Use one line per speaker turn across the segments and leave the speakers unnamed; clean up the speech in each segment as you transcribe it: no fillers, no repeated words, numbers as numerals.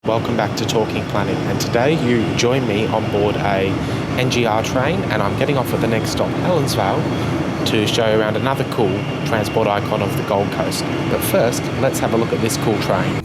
Welcome back to Talking Planning, and today you join me on board a NGR train, and I'm getting off at the next stop, Helensvale, to show you around another cool transport icon of the Gold Coast. But first, let's have a look at this cool train.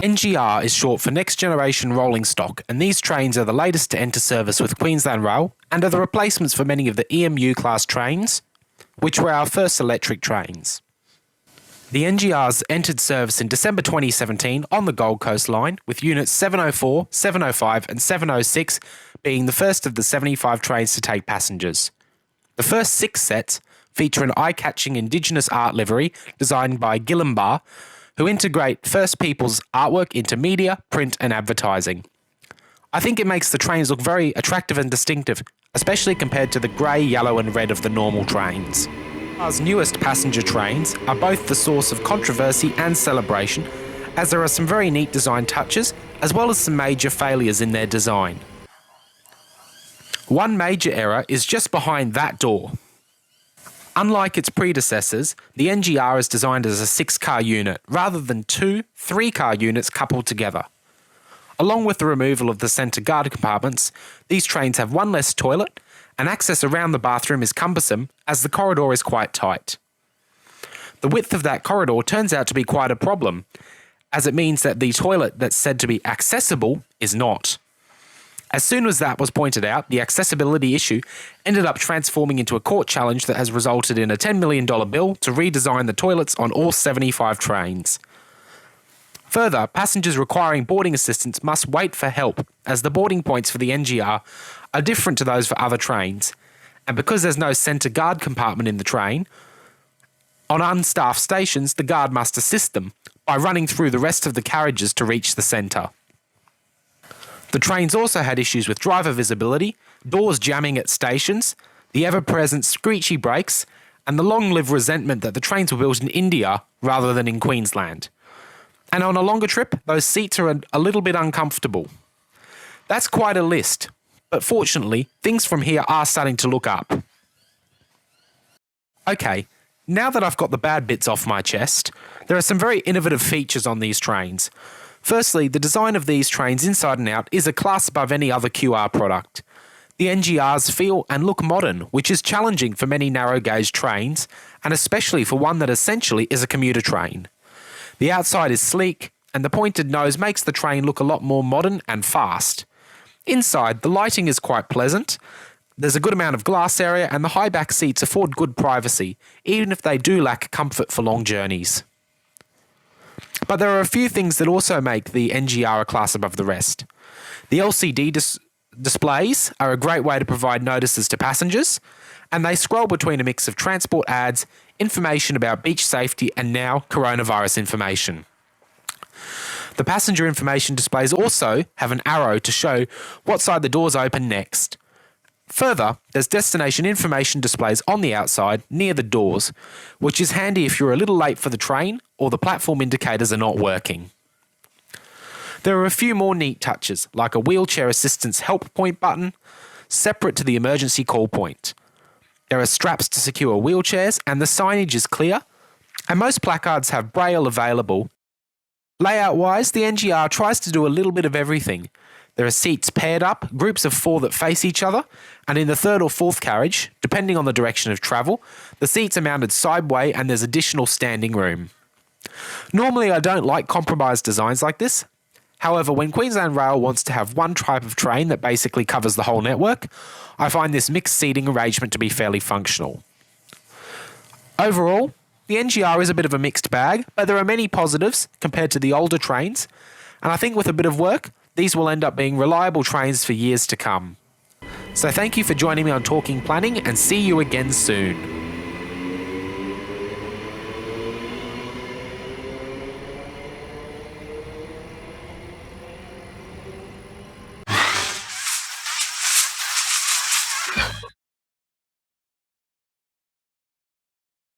NGR is short for Next Generation Rollingstock, and these trains are the latest to enter service with Queensland Rail and are the replacements for many of the EMU class trains, which were our first electric trains. The NGRs entered service in December 2017 on the Gold Coast line, with units 704, 705 and 706 being the first of the 75 trains to take passengers. The first 6 sets feature an eye-catching Indigenous art livery designed by Gillenbar, who integrate First Peoples artwork into media, print and advertising. I think it makes the trains look very attractive and distinctive, especially compared to the grey, yellow and red of the normal trains. Our newest passenger trains are both the source of controversy and celebration, as there are some very neat design touches, as well as some major failures in their design. One major error is just behind that door. Unlike its predecessors, the NGR is designed as a 6-car unit, rather than 2 3-car units coupled together. Along with the removal of the centre guard compartments, these trains have one less toilet, and access around the bathroom is cumbersome as the corridor is quite tight. The width of that corridor turns out to be quite a problem, as it means that the toilet that's said to be accessible is not. As soon as that was pointed out, the accessibility issue ended up transforming into a court challenge that has resulted in a $10 million bill to redesign the toilets on all 75 trains. Further, passengers requiring boarding assistance must wait for help, as the boarding points for the NGR are different to those for other trains, and because there's no centre guard compartment in the train, on unstaffed stations the guard must assist them by running through the rest of the carriages to reach the centre. The trains also had issues with driver visibility, doors jamming at stations, the ever-present screechy brakes, and the long-lived resentment that the trains were built in India rather than in Queensland. And on a longer trip, those seats are a little bit uncomfortable. That's quite a list, but fortunately, things from here are starting to look up. Okay, now that I've got the bad bits off my chest, there are some very innovative features on these trains. Firstly, the design of these trains inside and out is a class above any other QR product. The NGRs feel and look modern, which is challenging for many narrow gauge trains, and especially for one that essentially is a commuter train. The outside is sleek, and the pointed nose makes the train look a lot more modern and fast. Inside, the lighting is quite pleasant. There's a good amount of glass area, and the high back seats afford good privacy, even if they do lack comfort for long journeys. But there are a few things that also make the NGR a class above the rest. The LCD displays are a great way to provide notices to passengers, and they scroll between a mix of transport ads, information about beach safety, and now coronavirus information. The passenger information displays also have an arrow to show what side the doors open next. Further, there's destination information displays on the outside near the doors, which is handy if you're a little late for the train or the platform indicators are not working. There are a few more neat touches, like a wheelchair assistance help point button, separate to the emergency call point. There are straps to secure wheelchairs, and the signage is clear, and most placards have braille available. Layout-wise, the NGR tries to do a little bit of everything. There are seats paired up, groups of 4 that face each other, and in the 3rd or 4th carriage, depending on the direction of travel, the seats are mounted sideways and there's additional standing room. Normally I don't like compromised designs like this. However, when Queensland Rail wants to have one type of train that basically covers the whole network, I find this mixed seating arrangement to be fairly functional. Overall, the NGR is a bit of a mixed bag, but there are many positives compared to the older trains, and I think with a bit of work, these will end up being reliable trains for years to come. So thank you for joining me on Talking Planning, and see you again soon.